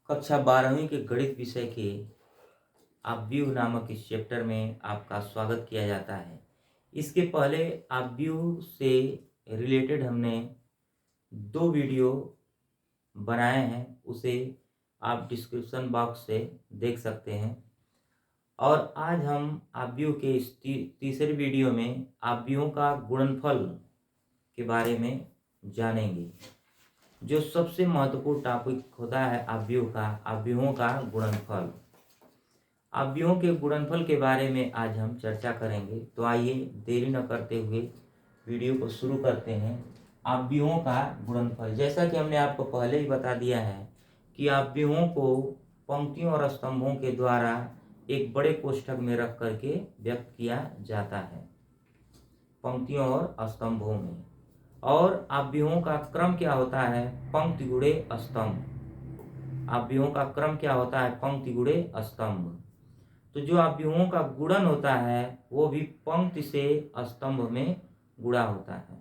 कक्षा 12वीं के गणित विषय के आव्यूह नामक इस चैप्टर में आपका स्वागत किया जाता है। इसके पहले आव्यूह से रिलेटेड हमने 2 वीडियो बनाए हैं, उसे आप डिस्क्रिप्शन बॉक्स से देख सकते हैं। और आज हम आव्यूह के इस तीसरे वीडियो में आव्यूहों का गुणनफल के बारे में जानेंगे। जो सबसे महत्वपूर्ण टॉपिक होता है आव्यूहों का गुणनफल। आव्यूहों के गुणनफल के बारे में आज हम चर्चा करेंगे। तो आइए देरी न करते हुए वीडियो को शुरू करते हैं। आव्यूहों का गुणनफल, जैसा कि हमने आपको पहले ही बता दिया है कि आव्यूहों को पंक्तियों और स्तंभों के द्वारा एक बड़े कोष्ठक में रख करके व्यक्त किया जाता है, पंक्तियों और स्तंभों में। और आव्यूहों का क्रम क्या होता है? पंक्ति गुणे स्तंभ। आव्यूहों का क्रम क्या होता है? पंक्ति गुणे स्तंभ। तो जो आव्यूहों का गुणन होता है वो भी पंक्ति से स्तंभ में गुणा होता है।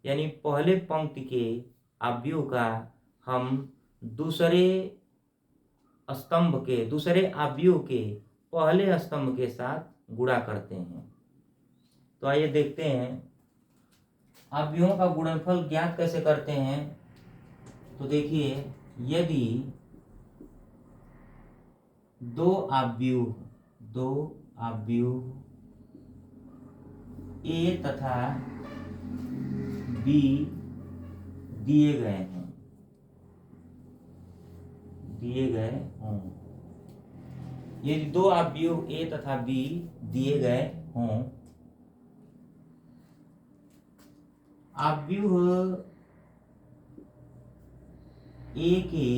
यानी पहले पंक्ति के आव्यूह का हम दूसरे आव्यूह के पहले स्तंभ के साथ गुणा करते हैं। तो आइए देखते हैं आव्यूहों का गुणनफल ज्ञात कैसे करते हैं। तो देखिए, यदि दो आव्यूह ए तथा बी दिए गए हों, यदि दो आव्यूह ए तथा बी दिए गए हों, आव्यूह ए के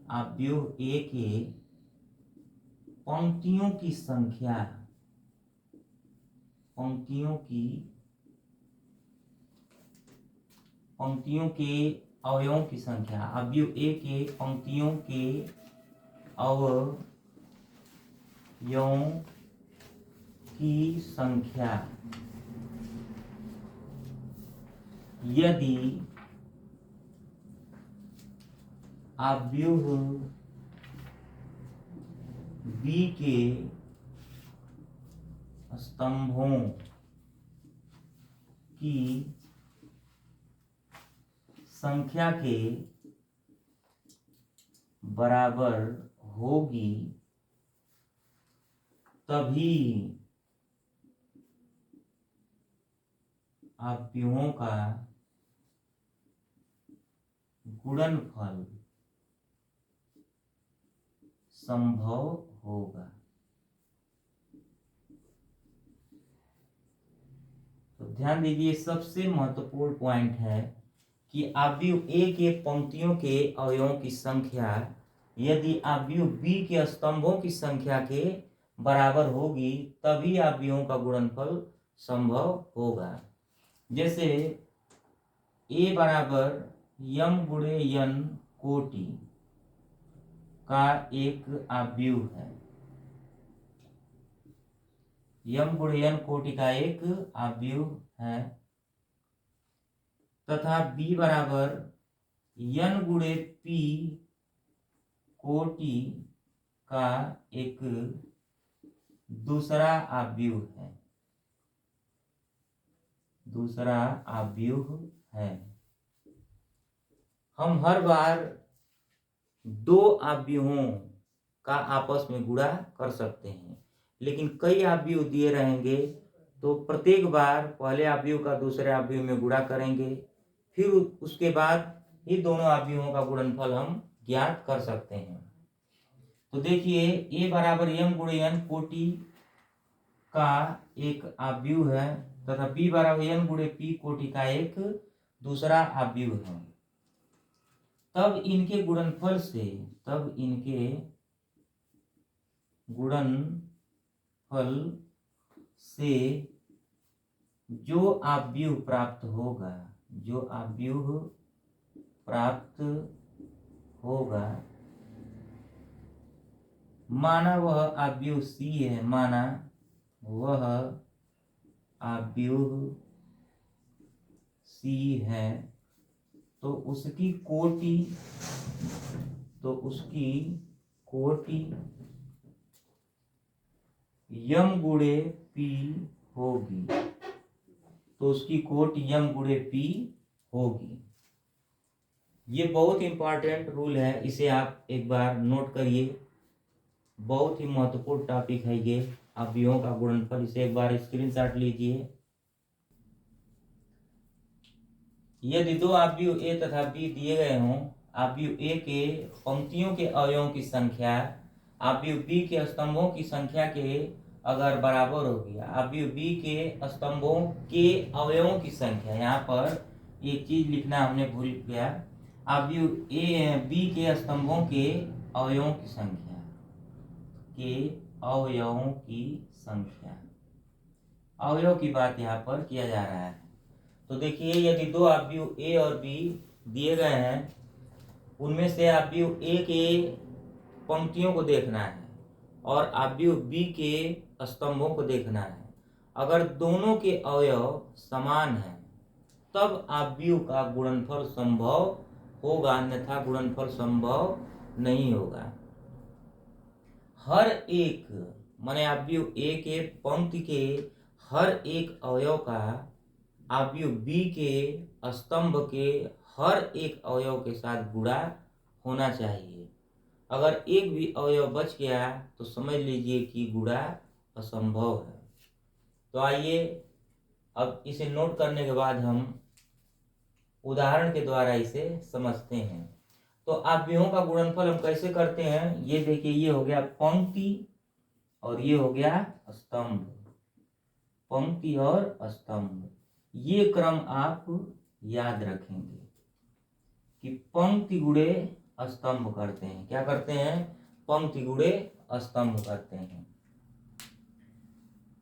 पंक्तियों के अवयवों की संख्या, आव्यूह ए के पंक्तियों के अवयवों की संख्या यदि आव्यूह बी के स्तंभों की संख्या के बराबर होगी, तभी आव्यूहों का गुणनफल संभव होगा। तो ध्यान दीजिए, सबसे महत्वपूर्ण पॉइंट है कि आव्यूह ए के पंक्तियों के अवयवों की संख्या यदि आव्यूह बी के स्तंभों की संख्या के बराबर होगी, तभी आव्यूहों का गुणनफल संभव होगा। जैसे ए बराबर यम गुणे यन कोटि का एक आव्यूह है, यम गुणे यन कोटि का एक आव्यूह है, तथा बी बराबर यन गुणे पी कोटि का एक दूसरा आव्यूह है। हम हर बार दो आव्यूहों का आपस में गुणा कर सकते हैं, लेकिन कई आव्यूह दिए रहेंगे तो प्रत्येक बार पहले आव्यूह का दूसरे आव्यूह में गुणा करेंगे, फिर उसके बाद ही दोनों आव्यूहों का गुणनफल हम ज्ञात कर सकते हैं। तो देखिए, ए बराबर यम गुणे यन कोटि का एक आव्यूह है तथा बी बराबर यन गुणे पी कोटि का एक दूसरा आव्यूह है। तब इनके गुणनफल से जो आव्यूह प्राप्त होगा, माना वह आव्यूह सी है, तो उसकी कोटि यम गुणे पी होगी। तो उसकी कोटि यम गुणे पी होगी। ये बहुत इंपॉर्टेंट रूल है, इसे आप एक बार नोट करिए। बहुत ही महत्वपूर्ण टॉपिक है ये अवयवों का गुणनफल। इसे एक बार स्क्रीनशॉट लीजिए। यदि दो अवयव ए तथा बी दिए गए हों, अवयव ए के पंक्तियों के अवयवों की संख्या अवयव बी के स्तंभों की संख्या के अगर बराबर होगी, अवयव बी के स्तंभों के अवयवों की संख्या, यहाँ पर एक चीज लिखना हमने भूल गया, अवयव ए बी के स्तंभों के अवयवों की संख्या अवयव की बात यहाँ पर किया जा रहा है। तो देखिए, यदि दो अवयव ए और बी दिए गए हैं, उनमें से अवयव ए के पंक्तियों को देखना है और अवयव बी के स्तंभों को देखना है। अगर दोनों के अवयव समान हैं तब अवयव का गुणनफल संभव होगा, अन्यथा गुणनफल संभव नहीं होगा। हर एक माने अवयव ए के पंक्ति के हर एक अवयव का अवयव बी के स्तंभ के हर एक अवयव के साथ गुणा होना चाहिए। अगर एक भी अवयव बच गया तो समझ लीजिए कि गुणा असंभव है। तो आइए अब इसे नोट करने के बाद हम उदाहरण के द्वारा इसे समझते हैं। तो अवयवों का गुणनफल हम कैसे करते हैं, ये देखिए, ये हो गया पंक्ति और ये हो गया स्तंभ। पंक्ति और स्तंभ, ये क्रम आप याद रखेंगे कि पंक्ति गुणे स्तंभ करते हैं। क्या करते हैं? पंक्ति गुणे स्तंभ करते हैं।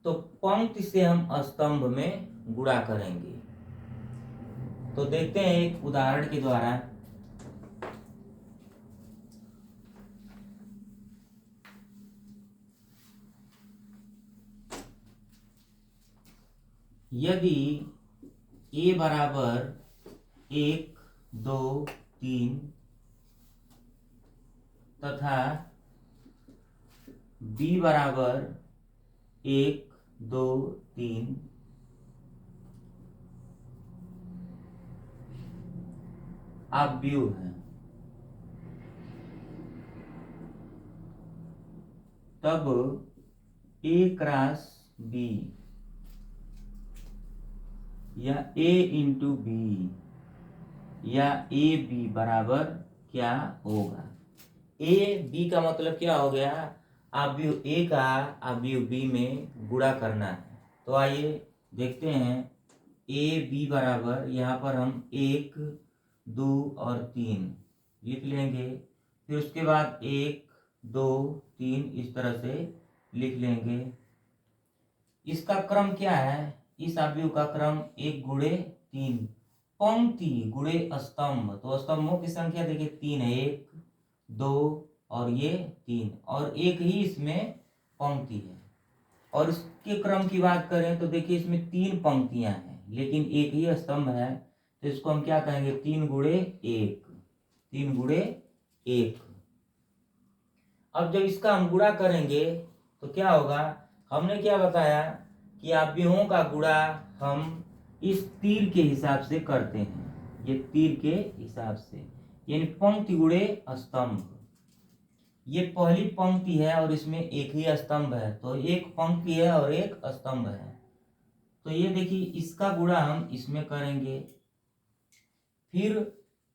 तो पंक्ति से हम स्तंभ में गुणा करेंगे। तो देखते हैं एक उदाहरण के द्वारा। यदि a बराबर 1, 2, 3 तथा b बराबर 1, 2, 3 अवयव है, तब a क्रॉस b या a इंटू बी या ए बी बराबर क्या होगा? ए बी का मतलब क्या हो गया? अवयव ए का अवयव बी में गुणा करना है। तो आइए देखते हैं। ए बी बराबर, यहाँ पर हम 1, 2 और 3 लिख लेंगे। फिर उसके बाद 1, 2, 3 इस तरह से लिख लेंगे। इसका क्रम क्या है? इस अवयव का क्रम 1 गुणे 3, पंक्ति गुणे स्तंभ। तो स्तंभों की संख्या देखिए 3 है, 1, 2 और ये 3, और एक ही इसमें पंक्ति है। और इसके क्रम की बात करें तो देखिए इसमें 3 पंक्तियां हैं लेकिन एक ही स्तंभ है। तो इसको हम क्या कहेंगे? 3 गुणे 1, 3 गुणे 1। अब जब इसका हम गुणा करेंगे तो क्या होगा? हमने क्या बताया कि अवयवों का गुणा हम इस तीर के हिसाब से करते हैं। ये तीर के हिसाब से, यानी पंक्ति गुणे स्तंभ। ये पहली पंक्ति है और इसमें एक ही स्तंभ है, तो एक पंक्ति है और एक स्तंभ है। तो ये देखिए, इसका गुणा हम इसमें करेंगे, फिर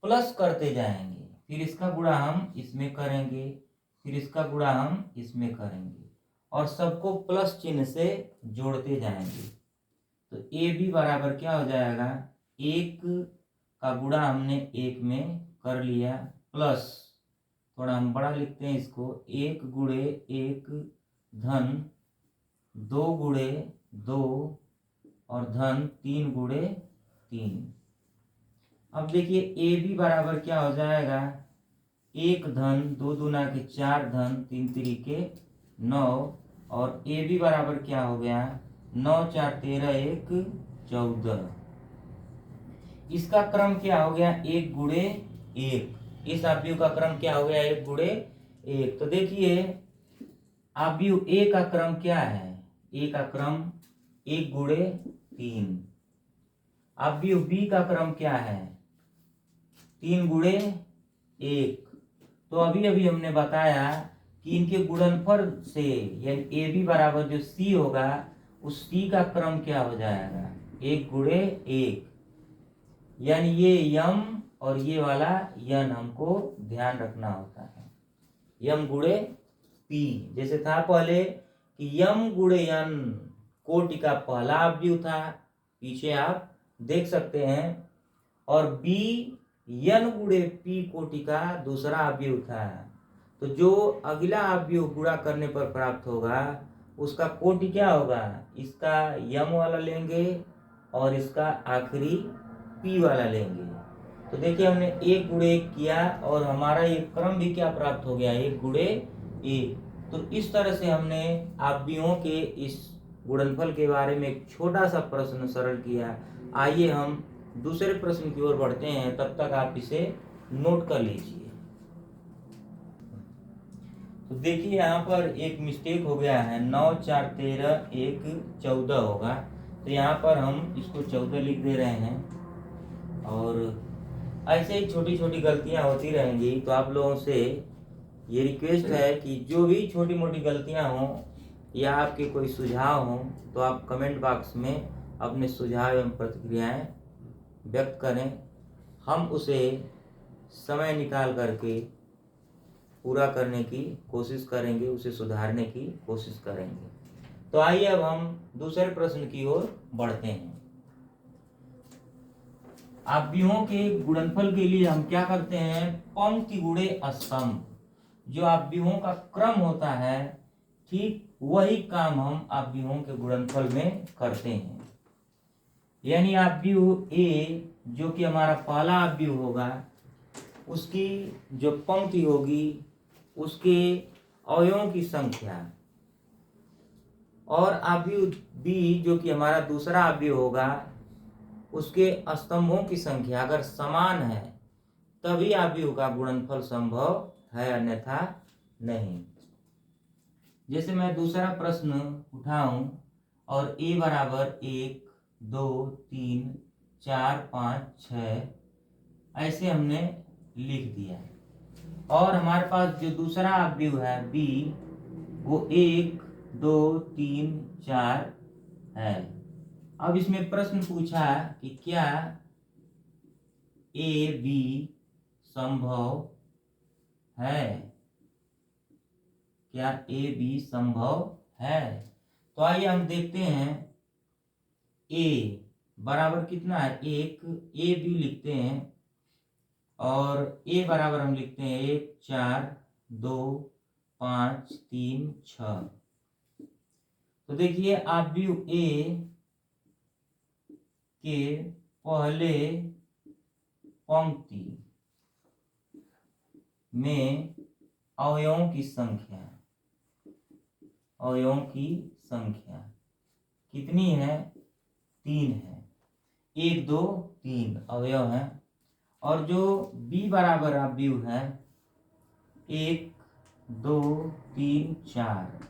प्लस करते जाएंगे, फिर इसका गुणा हम इसमें करेंगे, फिर इसका गुणा हम इसमें करेंगे, और सबको प्लस चिन्ह से जोड़ते जाएंगे। तो ए बी बराबर क्या हो जाएगा? 1 का गुणा हमने 1 में कर लिया, प्लस थोड़ा हम बड़ा लिखते हैं इसको, 1 गुणे 1 धन 2 गुणे 2 और धन 3 गुणे 3। अब देखिए ए बी बराबर क्या हो जाएगा? 1 धन 2 दूना के 4 धन 3 तिरिके 9, और ए बी बराबर क्या हो गया? 9 4 13 1 14। इसका क्रम क्या हो गया, 1 गुणे 1। इस अवयव का क्रम क्या हो गया, 1 गुणे 1। तो देखिए अवयव ए का क्रम क्या है, ए का क्रम 1 गुणे 3। अवयव बी का क्रम क्या है, 3 गुणे 1। तो अभी अभी हमने बताया कि इनके गुणनफल से यानी ए बी बराबर जो सी होगा उस सी का क्रम क्या हो जाएगा, 1 गुणे 1। यानी ये यम और ये वाला यन हमको ध्यान रखना होता है, यम गुणे पी। जैसे था पहले कि यम गुणे यन कोटि का पहला अवयव था, पीछे आप देख सकते हैं, और बी यन गुणे पी कोटि का दूसरा अवयव था। तो जो अगला अवयव गुणा करने पर प्राप्त होगा उसका कोटि क्या होगा, इसका यम वाला लेंगे और इसका आखिरी पी वाला लेंगे। तो देखिए हमने 1 गुणे 1 किया और हमारा ये क्रम भी क्या प्राप्त हो गया, 1 गुणे 1। तो इस तरह से हमने अवयवों के इस गुणनफल के बारे में एक छोटा सा प्रश्न सरल किया। आइए हम दूसरे प्रश्न की ओर बढ़ते हैं, तब तक आप इसे नोट कर लीजिए। तो देखिए यहाँ पर एक मिस्टेक हो गया है, 9 4 13 1 14 होगा। तो यहाँ पर हम इसको 14 लिख दे रहे हैं, और ऐसे ही छोटी छोटी गलतियाँ होती रहेंगी। तो आप लोगों से ये रिक्वेस्ट है कि जो भी छोटी मोटी गलतियाँ हों या आपके कोई सुझाव हों तो आप कमेंट बॉक्स में अपने सुझाव एवं प्रतिक्रियाएं व्यक्त करें। हम उसे समय निकाल करके पूरा करने की कोशिश करेंगे, उसे सुधारने की कोशिश करेंगे। तो आइए अब हम दूसरे प्रश्न की ओर बढ़ते हैं। अवयवों के गुणनफल के लिए हम क्या करते हैं, पंक्ति गुणे स्तंभ। जो अवयवों का क्रम होता है ठीक वही काम हम अवयवों के गुणनफल में करते हैं। यानी अवयव ए जो कि हमारा पहला अवयव होगा उसकी जो पंक्ति होगी उसके अवयवों की संख्या, और अवयव बी जो कि हमारा दूसरा अवयव होगा उसके स्तंभों की संख्या अगर समान है तभी अवयव का गुणनफल संभव है, अन्यथा नहीं। जैसे मैं दूसरा प्रश्न उठाऊं और a बराबर 1 2 3 4 5 6 ऐसे हमने लिख दिया, और हमारे पास जो दूसरा अवयव है b वो 1 2 3 4 है। अब इसमें प्रश्न पूछा कि क्या ए बी संभव है, क्या ए बी संभव है। तो आइए हम देखते हैं, ए बराबर कितना है 1, ए बी लिखते हैं, और ए बराबर हम लिखते हैं 1 4 2 5 3 6। तो देखिए अवयव ए के पहले पंक्ति में अवयवों की संख्या, अवयवों की संख्या कितनी है, 3 है। 1 2 3 अवयव है, और जो b बराबर अवयव है 1 2 3 4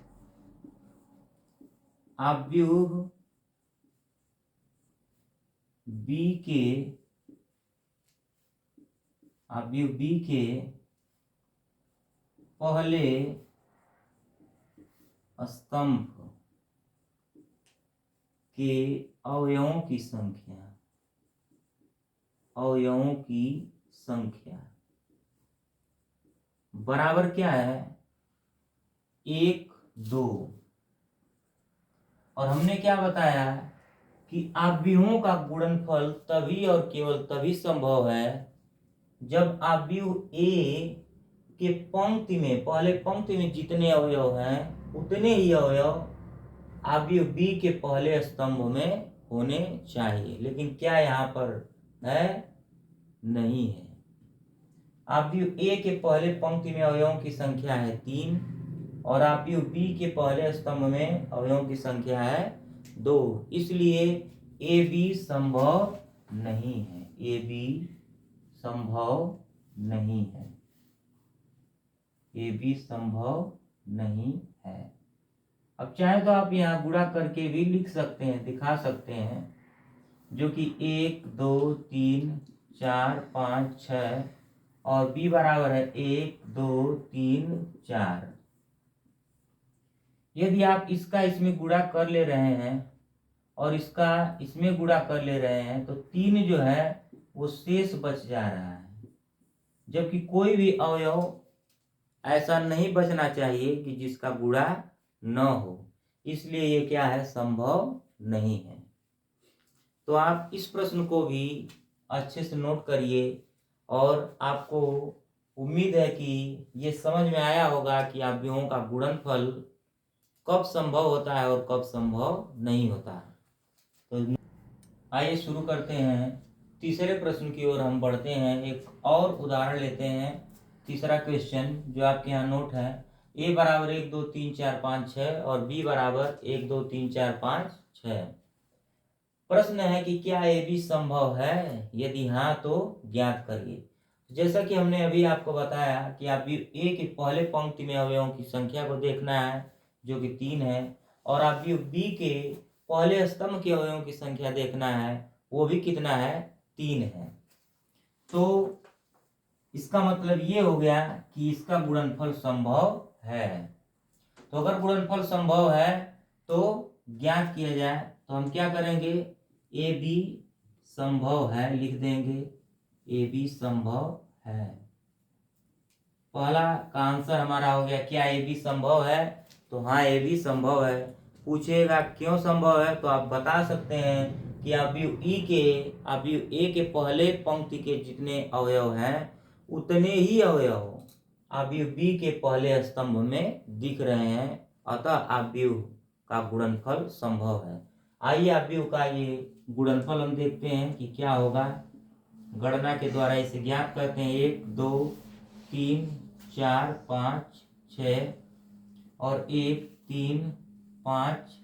अवयव b के पहले स्तंभ के अवयवों की संख्या, अवयवों की संख्या बराबर क्या है 1 2। और हमने क्या बताया कि अवयवों का गुणनफल तभी और केवल तभी संभव है जब अवयव ए के पंक्ति में, पहले पंक्ति में जितने अवयव हैं उतने ही अवयव अवयव बी के पहले स्तंभ में होने चाहिए। लेकिन क्या यहाँ पर है, नहीं है। अवयव ए के पहले पंक्ति में अवयवों की संख्या है 3, और अवयव बी के पहले स्तंभ में अवयवों की संख्या है 2, इसलिए ए बी संभव नहीं है। ए बी संभव नहीं है, ए बी संभव नहीं है। अब चाहे तो आप यहाँ गुणा करके भी लिख सकते हैं, दिखा सकते हैं, जो कि 1 2 3 4 5 6 और b बराबर है 1 2 3 4। यदि आप इसका इसमें गुणा कर ले रहे हैं और इसका इसमें गुणा कर ले रहे हैं तो 3 जो है वो शेष बच जा रहा है, जबकि कोई भी अवयव ऐसा नहीं बचना चाहिए कि जिसका गुणा न हो, इसलिए ये क्या है, संभव नहीं है। तो आप इस प्रश्न को भी अच्छे से नोट करिए और आपको उम्मीद है कि ये समझ में आया होगा कि अवयवों का गुणनफल कब संभव होता है और कब संभव नहीं होता है। तो आइए शुरू करते हैं, तीसरे प्रश्न की ओर हम बढ़ते हैं। एक और उदाहरण लेते हैं, तीसरा क्वेश्चन जो आपके यहाँ नोट है, a बराबर 1 2 3 4 5 6 और b बराबर 1 2 3 4 5 6। प्रश्न है कि क्या ए बी संभव है, यदि हाँ तो ज्ञात करिए। जैसा कि हमने अभी आपको बताया कि आप ए के पहले पंक्ति में अवयवों की संख्या को देखना है जो कि 3 है, और आप बी के पहले स्तंभ के अवयवों की संख्या देखना है, वो भी कितना है, 3 है। तो इसका मतलब ये हो गया कि इसका गुणनफल संभव है। तो अगर गुणनफल संभव है तो ज्ञात किया जाए, तो हम क्या करेंगे, ए बी संभव है लिख देंगे, ए बी संभव है। पहला का आंसर हमारा हो गया, क्या ए बी संभव है, तो हाँ ए बी संभव है। पूछेगा क्यों संभव है, तो आप बता सकते हैं कि अवयव ए के पहले पंक्ति के जितने अवयव हैं उतने ही अवयव अवयव बी के पहले स्तंभ में दिख रहे हैं, अतः अवयव का गुणनफल संभव है। आइए अवयव का ये गुणनफल हम देखते हैं कि क्या होगा। गणना के द्वारा इसे ज्ञात करते हैं। 1 2 3 4 5 6 और 1 3 5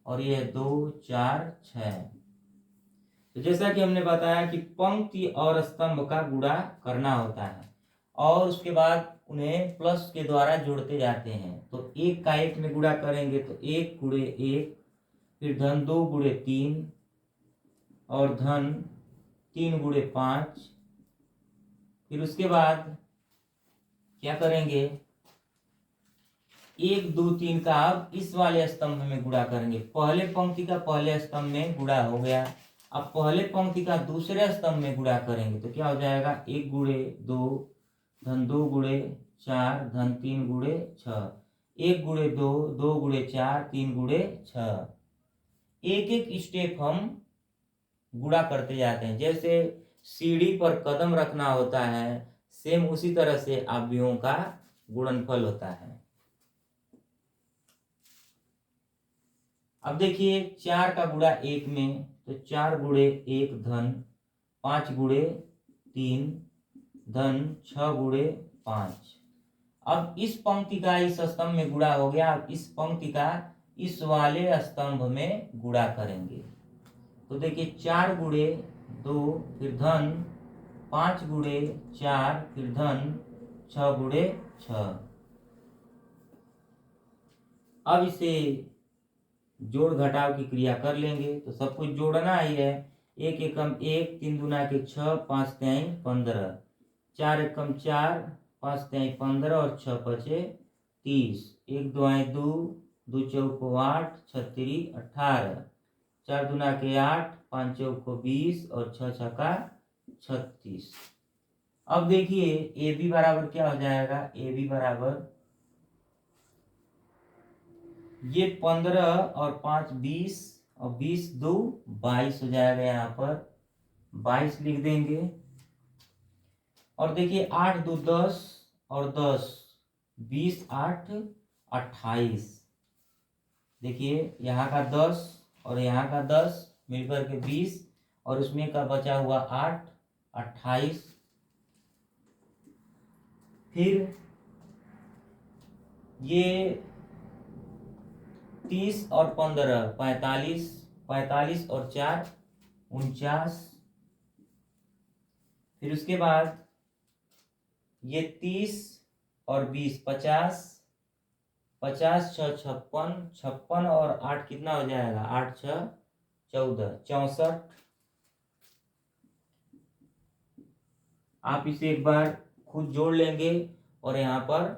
और यह 2 4 6। तो जैसा कि हमने बताया कि पंक्ति और स्तंभ का गुणा करना होता है और उसके बाद उन्हें प्लस के द्वारा जोड़ते जाते हैं। तो 1 का 1 में गुणा करेंगे तो 1 गुणे 1, फिर धन 2 गुणे 3 और धन 3 गुणे 5। फिर उसके बाद क्या करेंगे, 1 2 3 का अब इस वाले स्तंभ में गुणा करेंगे। पहले पंक्ति का पहले स्तंभ में गुणा हो गया, अब पहले पंक्ति का दूसरे स्तंभ में गुणा करेंगे तो क्या हो जाएगा, 1 गुणे 2 धन 2 गुणे 4 धन 3 गुणे 6, 1 गुणे 2 2 गुणे 4 3 गुणे 6। एक एक स्टेप हम गुणा करते जाते हैं, जैसे सीढ़ी पर कदम रखना होता है, सेम उसी तरह से अवयवों का गुणनफल होता है। अब देखिए 4 का गुणा 1 में, तो 4 गुणे 1 धन 5 गुणे 3 धन 6 गुणे 5। अब इस पंक्ति का इस स्तंभ में गुणा हो गया, अब इस पंक्ति का इस वाले स्तंभ में गुणा करेंगे। तो देखिए 4 गुणे 2 फिर धन 5 गुणे 4 फिर धन 6 गुणे 6। अब इसे जोड़ घटाव की क्रिया कर लेंगे, तो सब कुछ जोड़ना ही है। 1 एकम 1 3 दूना के 6 5 तिहाई 15, 4 एकम 4 5 तिहाई 15 और 6 पचे 30, 1 दुआएं 2 2 चौको 8 6 तिरी 18, 4 दूना के 8 5 चौको 20 और 6 छक्का 36। अब देखिए ए बी बराबर क्या हो जाएगा, ए बी बराबर ये 15 और 5 20 और 20 2 22 हो जाएगा, यहाँ पर 22 लिख देंगे। और देखिए 8 2 10 और 10 20 8 28। देखिए यहाँ का 10 और यहाँ का 10 मिलकर के 20 और उसमें का बचा हुआ 8 28। फिर ये 30 और 15 45, 45 और 4 49, फिर उसके बाद ये 30 और 20 50, 50 6 56, 56 और 8 कितना हो जाएगा, 8 6 14, 64। आप इसे एक बार खुद जोड़ लेंगे और यहाँ पर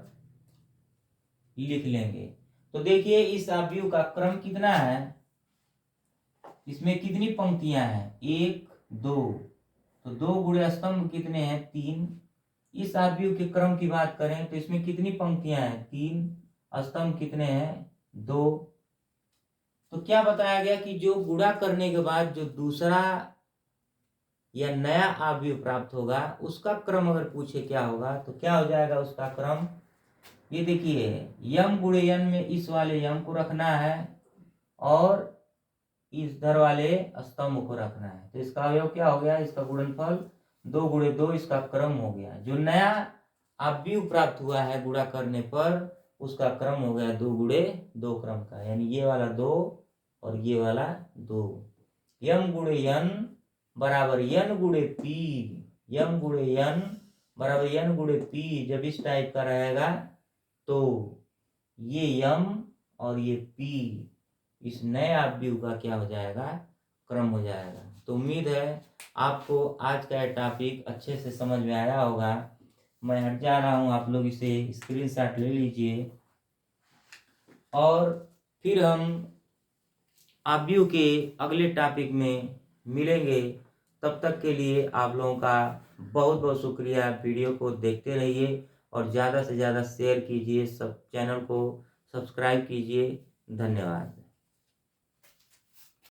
लिख लेंगे। तो देखिए इस आव्यूह का क्रम कितना है, इसमें कितनी पंक्तियां हैं, 1 2, तो 2 गुणे स्तंभ कितने हैं, 3। इस आव्यूह के क्रम की बात करें तो इसमें कितनी पंक्तियां हैं, 3, स्तंभ कितने हैं, 2। तो क्या बताया गया कि जो गुणा करने के बाद जो दूसरा या नया आव्यूह प्राप्त होगा उसका क्रम अगर पूछे क्या होगा तो क्या हो जाएगा उसका क्रम। ये देखिए यम गुणे यन में इस वाले यम को रखना है और इस धर वाले स्तंभ को रखना है, तो इसका अवयव क्या हो गया, इसका गुणनफल 2 गुणे 2, इसका क्रम हो गया। जो नया आव्यूह प्राप्त हुआ है गुणा करने पर उसका क्रम हो गया 2 गुणे 2 क्रम का, यानी ये वाला 2 और ये वाला 2। यम गुणे यन बराबर यन गुणे पी, यम गुणे यन बराबर यन गुणे पी। जब इस टाइप का रहेगा तो ये यम और ये पी इस नए आव्यूह का क्या हो जाएगा, क्रम हो जाएगा। तो उम्मीद है आपको आज का टॉपिक अच्छे से समझ में आया होगा। मैं हट जा रहा हूँ, आप लोग इसे स्क्रीनशॉट ले लीजिए और फिर हम आव्यूह के अगले टॉपिक में मिलेंगे। तब तक के लिए आप लोगों का बहुत बहुत शुक्रिया। वीडियो को देखते रहिए और ज़्यादा से ज़्यादा शेयर कीजिए, सब चैनल को सब्सक्राइब कीजिए। धन्यवाद।